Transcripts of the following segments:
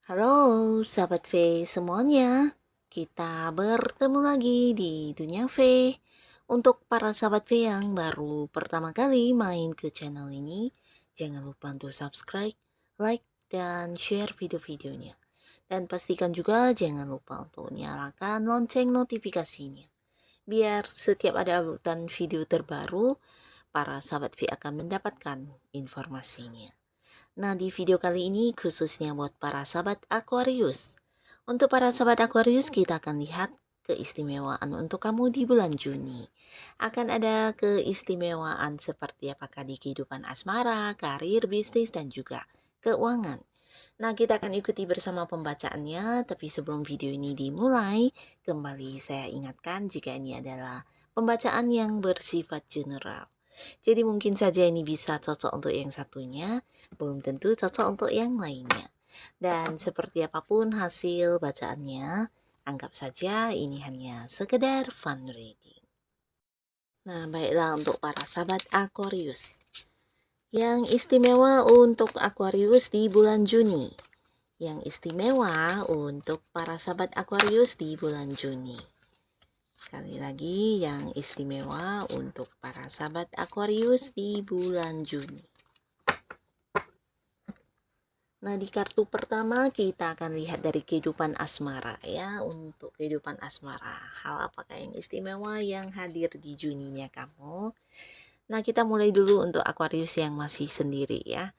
Halo sahabat V semuanya, kita bertemu lagi di Dunia V. Untuk para sahabat V yang baru pertama kali main ke channel ini, jangan lupa untuk subscribe, like, dan share video-videonya. Dan pastikan juga jangan lupa untuk nyalakan lonceng notifikasinya. Biar setiap ada uploadan video terbaru, para sahabat V akan mendapatkan informasinya. Nah, di video kali ini khususnya buat para sahabat Aquarius. Untuk para sahabat Aquarius, kita akan lihat keistimewaan untuk kamu di bulan Juni. Akan ada keistimewaan seperti apakah di kehidupan asmara, karir, bisnis, dan juga keuangan. Nah, kita akan ikuti bersama pembacaannya, tapi sebelum video ini dimulai, kembali saya ingatkan jika ini adalah pembacaan yang bersifat general. Jadi mungkin saja ini bisa cocok untuk yang satunya, belum tentu cocok untuk yang lainnya. Dan seperti apapun hasil bacaannya, anggap saja ini hanya sekedar fun reading. Nah, baiklah untuk para sahabat Aquarius. Yang istimewa untuk Aquarius di bulan Juni. Yang istimewa untuk para sahabat Aquarius di bulan Juni. Sekali lagi, yang istimewa untuk para sahabat Aquarius di bulan Juni. Nah, di kartu pertama kita akan lihat dari kehidupan asmara ya. Untuk kehidupan asmara, hal apakah yang istimewa yang hadir di Juninya kamu? Nah, kita mulai dulu untuk Aquarius yang masih sendiri ya.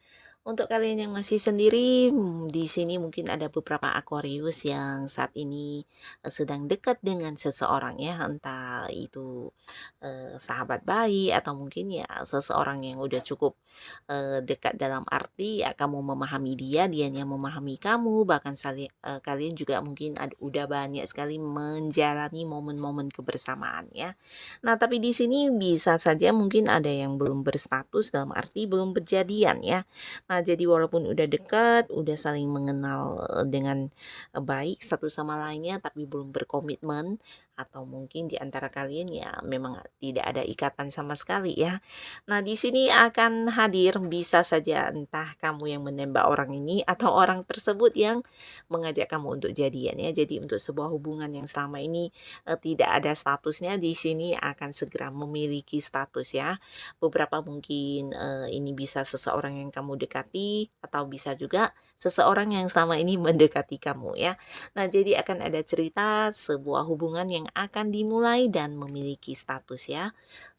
Untuk kalian yang masih sendiri, di sini mungkin ada beberapa Aquarius yang saat ini sedang dekat dengan seseorang ya, entah itu sahabat baik atau mungkin ya seseorang yang udah cukup dekat dalam arti ya kamu memahami dia, dianya memahami kamu, bahkan kalian juga mungkin udah banyak sekali menjalani momen-momen kebersamaan ya. Nah, tapi di sini bisa saja mungkin ada yang belum berstatus dalam arti belum berjadian ya. Nah, jadi walaupun udah dekat, udah saling mengenal dengan baik satu sama lainnya, tapi belum berkomitmen, atau mungkin di antara kalian ya memang tidak ada ikatan sama sekali ya. Nah, di sini akan hadir bisa saja entah kamu yang menembak orang ini atau orang tersebut yang mengajak kamu untuk jadian ya. Jadi untuk sebuah hubungan yang selama ini tidak ada statusnya, di sini akan segera memiliki status ya. Beberapa mungkin ini bisa seseorang yang kamu dekati atau bisa juga seseorang yang selama ini mendekati kamu ya. Nah, jadi akan ada cerita sebuah hubungan yang akan dimulai dan memiliki status ya,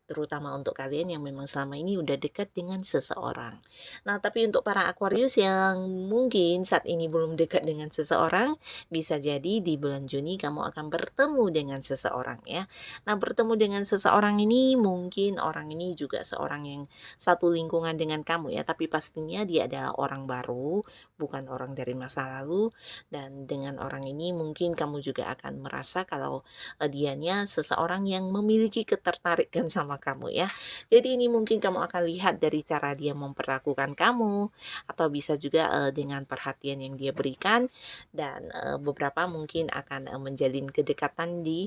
terutama untuk kalian yang memang selama ini udah dekat dengan seseorang. Nah, tapi untuk para Aquarius yang mungkin saat ini belum dekat dengan seseorang, bisa jadi di bulan Juni kamu akan bertemu dengan seseorang ya. Nah, bertemu dengan seseorang ini mungkin orang ini juga seorang yang satu lingkungan dengan kamu ya, tapi pastinya dia adalah orang baru, bukan orang dari masa lalu, dan dengan orang ini mungkin kamu juga akan merasa kalau dianya seseorang yang memiliki ketertarikan sama kamu ya. Jadi ini mungkin kamu akan lihat dari cara dia memperlakukan kamu, atau bisa juga dengan perhatian yang dia berikan, dan beberapa mungkin akan menjalin kedekatan di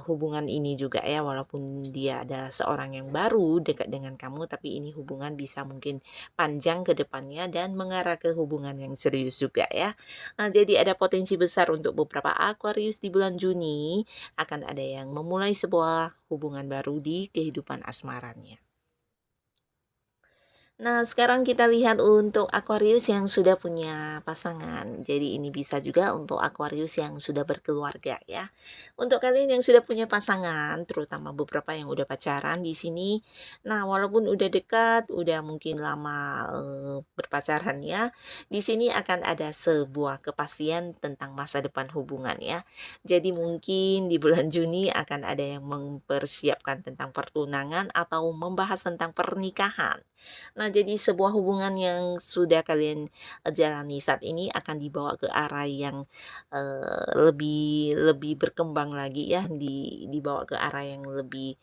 hubungan ini juga ya, walaupun dia adalah seorang yang baru dekat dengan kamu, tapi ini hubungan bisa mungkin panjang ke depannya dan mengarah ke hubungan yang serius juga ya. Nah, jadi ada potensi besar untuk beberapa Aquarius di bulan Juni akan ada yang memulai sebuah hubungan baru di kehidupan asmaranya. Nah, sekarang kita lihat untuk Aquarius yang sudah punya pasangan. Jadi ini bisa juga untuk Aquarius yang sudah berkeluarga ya. Untuk kalian yang sudah punya pasangan, terutama beberapa yang udah pacaran di sini. Nah, walaupun udah dekat, udah mungkin lama berpacaran ya, di sini akan ada sebuah kepastian tentang masa depan hubungan ya. Jadi mungkin di bulan Juni akan ada yang mempersiapkan tentang pertunangan atau membahas tentang pernikahan. Nah, Nah, jadi sebuah hubungan yang sudah kalian jalani saat ini akan dibawa ke arah yang lebih lebih berkembang lagi ya, dibawa ke arah yang lebih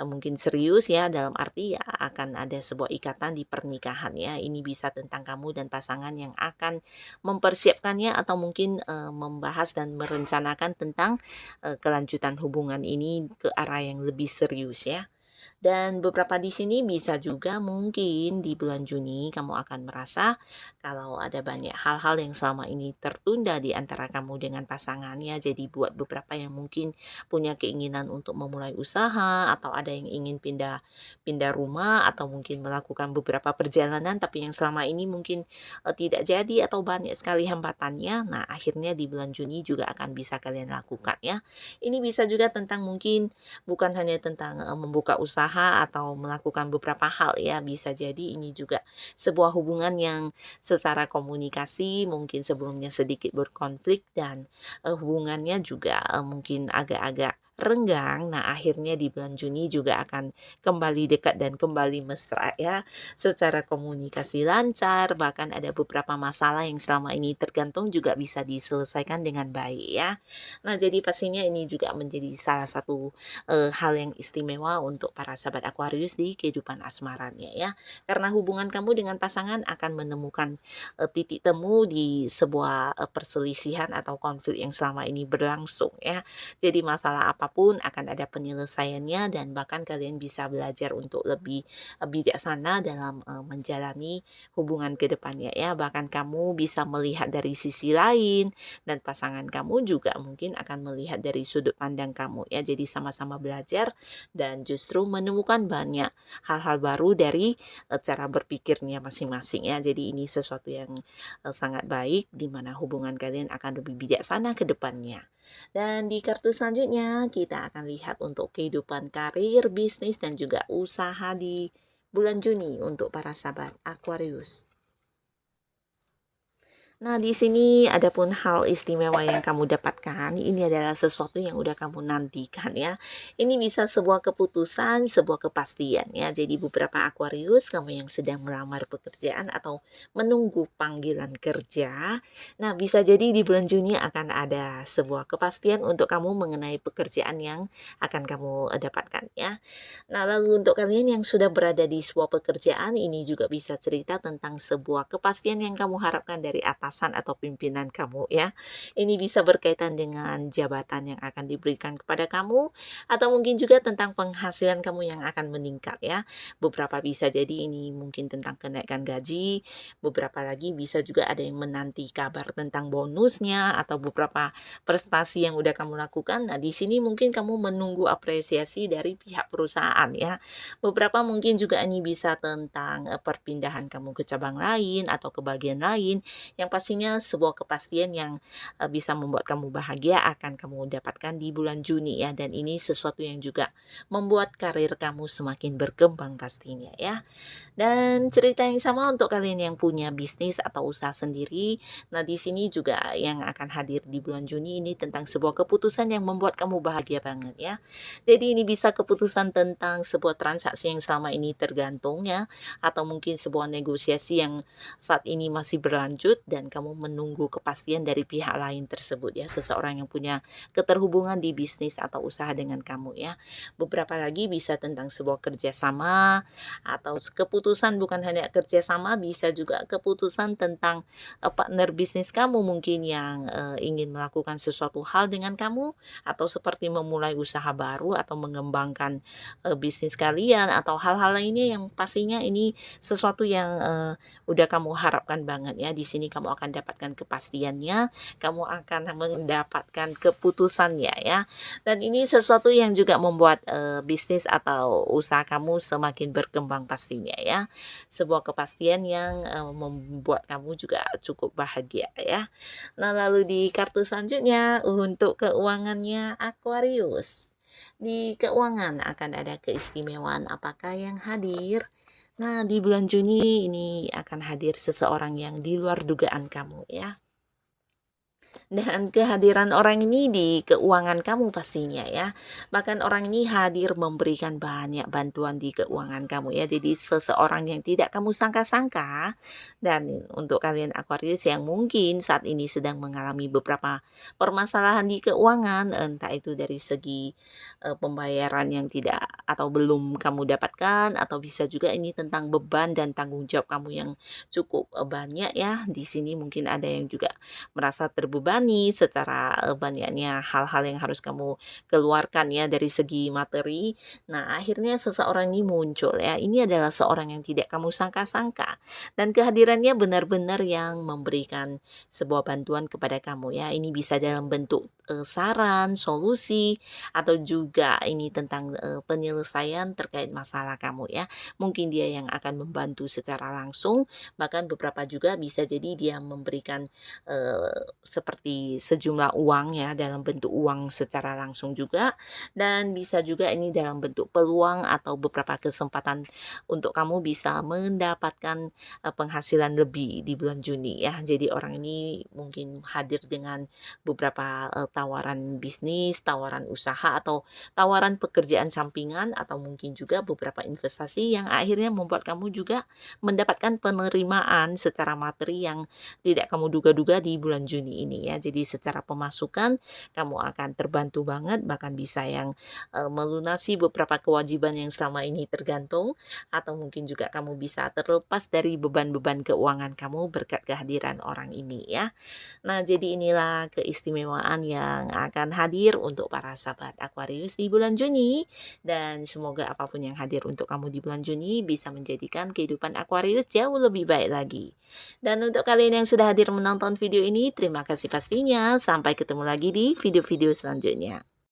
mungkin serius ya, dalam arti ya akan ada sebuah ikatan di pernikahan ya. Ini bisa tentang kamu dan pasangan yang akan mempersiapkannya atau mungkin membahas dan merencanakan tentang kelanjutan hubungan ini ke arah yang lebih serius ya. Dan beberapa di sini bisa juga mungkin di bulan Juni kamu akan merasa kalau ada banyak hal-hal yang selama ini tertunda di antara kamu dengan pasangannya. Jadi buat beberapa yang mungkin punya keinginan untuk memulai usaha atau ada yang ingin pindah pindah rumah atau mungkin melakukan beberapa perjalanan tapi yang selama ini mungkin tidak jadi atau banyak sekali hambatannya. Nah, akhirnya di bulan Juni juga akan bisa kalian lakukan ya. Ini bisa juga tentang mungkin bukan hanya tentang membuka usaha atau melakukan beberapa hal ya, bisa jadi ini juga sebuah hubungan yang secara komunikasi mungkin sebelumnya sedikit berkonflik dan hubungannya juga mungkin agak-agak renggang. Nah, akhirnya di bulan Juni juga akan kembali dekat dan kembali mesra ya. Secara komunikasi lancar, bahkan ada beberapa masalah yang selama ini tergantung juga bisa diselesaikan dengan baik ya. Nah, jadi pastinya ini juga menjadi salah satu hal yang istimewa untuk para sahabat Aquarius di kehidupan asmaranya ya. Karena hubungan kamu dengan pasangan akan menemukan titik temu di sebuah perselisihan atau konflik yang selama ini berlangsung ya. Jadi masalah apapun akan ada penyelesaiannya dan bahkan kalian bisa belajar untuk lebih bijaksana dalam menjalani hubungan ke depannya ya. Bahkan kamu bisa melihat dari sisi lain dan pasangan kamu juga mungkin akan melihat dari sudut pandang kamu ya. Jadi sama-sama belajar dan justru menemukan banyak hal-hal baru dari cara berpikirnya masing-masing ya. Jadi ini sesuatu yang sangat baik di mana hubungan kalian akan lebih bijaksana ke depannya. Dan di kartu selanjutnya kita akan lihat untuk kehidupan karir, bisnis dan juga usaha di bulan Juni untuk para sahabat Aquarius. Nah, di sini ada pun hal istimewa yang kamu dapatkan. Ini adalah sesuatu yang udah kamu nantikan ya. Ini bisa sebuah keputusan, sebuah kepastian ya. Jadi beberapa Aquarius, kamu yang sedang melamar pekerjaan atau menunggu panggilan kerja. Nah, bisa jadi di bulan Juni akan ada sebuah kepastian untuk kamu mengenai pekerjaan yang akan kamu dapatkan ya. Nah, lalu untuk kalian yang sudah berada di sebuah pekerjaan, ini juga bisa cerita tentang sebuah kepastian yang kamu harapkan dari atasan atau pimpinan kamu ya. Ini bisa berkaitan dengan jabatan yang akan diberikan kepada kamu atau mungkin juga tentang penghasilan kamu yang akan meningkat ya. Beberapa bisa jadi ini mungkin tentang kenaikan gaji, beberapa lagi bisa juga ada yang menanti kabar tentang bonusnya atau beberapa prestasi yang udah kamu lakukan. Nah, di sini mungkin kamu menunggu apresiasi dari pihak perusahaan ya. Beberapa mungkin juga ini bisa tentang perpindahan kamu ke cabang lain atau ke bagian lain yang pastinya sebuah kepastian yang bisa membuat kamu bahagia akan kamu dapatkan di bulan Juni ya, dan ini sesuatu yang juga membuat karir kamu semakin berkembang pastinya ya. Dan cerita yang sama untuk kalian yang punya bisnis atau usaha sendiri. Nah, di sini juga yang akan hadir di bulan Juni ini tentang sebuah keputusan yang membuat kamu bahagia banget ya. Jadi ini bisa keputusan tentang sebuah transaksi yang selama ini tergantung ya, atau mungkin sebuah negosiasi yang saat ini masih berlanjut dan kamu menunggu kepastian dari pihak lain tersebut ya, seseorang yang punya keterhubungan di bisnis atau usaha dengan kamu ya. Beberapa lagi bisa tentang sebuah kerjasama atau keputusan bukan hanya kerjasama, bisa juga keputusan tentang partner bisnis kamu mungkin yang ingin melakukan sesuatu hal dengan kamu atau seperti memulai usaha baru atau mengembangkan bisnis kalian atau hal-hal lainnya yang pastinya ini sesuatu yang udah kamu harapkan banget ya. Di sini kamu akan dapatkan kepastiannya, kamu akan mendapatkan keputusannya ya. Dan ini sesuatu yang juga membuat bisnis atau usaha kamu semakin berkembang pastinya ya. Sebuah kepastian yang membuat kamu juga cukup bahagia ya. Nah, lalu di kartu selanjutnya untuk keuangannya Aquarius. Di keuangan akan ada keistimewaan apakah yang hadir? Nah, di bulan Juni ini akan hadir seseorang yang di luar dugaan kamu ya. Dan kehadiran orang ini di keuangan kamu pastinya ya. Bahkan orang ini hadir memberikan banyak bantuan di keuangan kamu ya. Jadi seseorang yang tidak kamu sangka-sangka. Dan untuk kalian Aquarius yang mungkin saat ini sedang mengalami beberapa permasalahan di keuangan, entah itu dari segi pembayaran yang tidak atau belum kamu dapatkan, atau bisa juga ini tentang beban dan tanggung jawab kamu yang cukup banyak ya. Di sini mungkin ada yang juga merasa terbebani secara, banyaknya hal-hal yang harus kamu keluarkan ya dari segi materi. Nah, akhirnya seseorang ini muncul ya, ini adalah seorang yang tidak kamu sangka-sangka dan kehadirannya benar-benar yang memberikan sebuah bantuan kepada kamu ya. Ini bisa dalam bentuk, saran, solusi, atau juga ini tentang, penyelesaian terkait masalah kamu ya. Mungkin dia yang akan membantu secara langsung, bahkan beberapa juga bisa jadi dia memberikan seperti sejumlah uang ya, dalam bentuk uang secara langsung juga, dan bisa juga ini dalam bentuk peluang atau beberapa kesempatan untuk kamu bisa mendapatkan, penghasilan lebih di bulan Juni ya. Jadi orang ini mungkin hadir dengan beberapa, tawaran bisnis, tawaran usaha, atau tawaran pekerjaan sampingan, atau mungkin juga beberapa investasi yang akhirnya membuat kamu juga mendapatkan penerimaan secara materi yang tidak kamu duga-duga di bulan Juni ini ya. Jadi secara pemasukan kamu akan terbantu banget, bahkan bisa yang melunasi beberapa kewajiban yang selama ini tergantung, atau mungkin juga kamu bisa terlepas dari beban-beban keuangan kamu berkat kehadiran orang ini ya. Nah, jadi inilah keistimewaan yang akan hadir untuk para sahabat Aquarius di bulan Juni, dan semoga apapun yang hadir untuk kamu di bulan Juni bisa menjadikan kehidupan Aquarius jauh lebih baik lagi. Dan untuk kalian yang sudah hadir menonton video ini, terima kasih pastinya. Sampai ketemu lagi di video-video selanjutnya.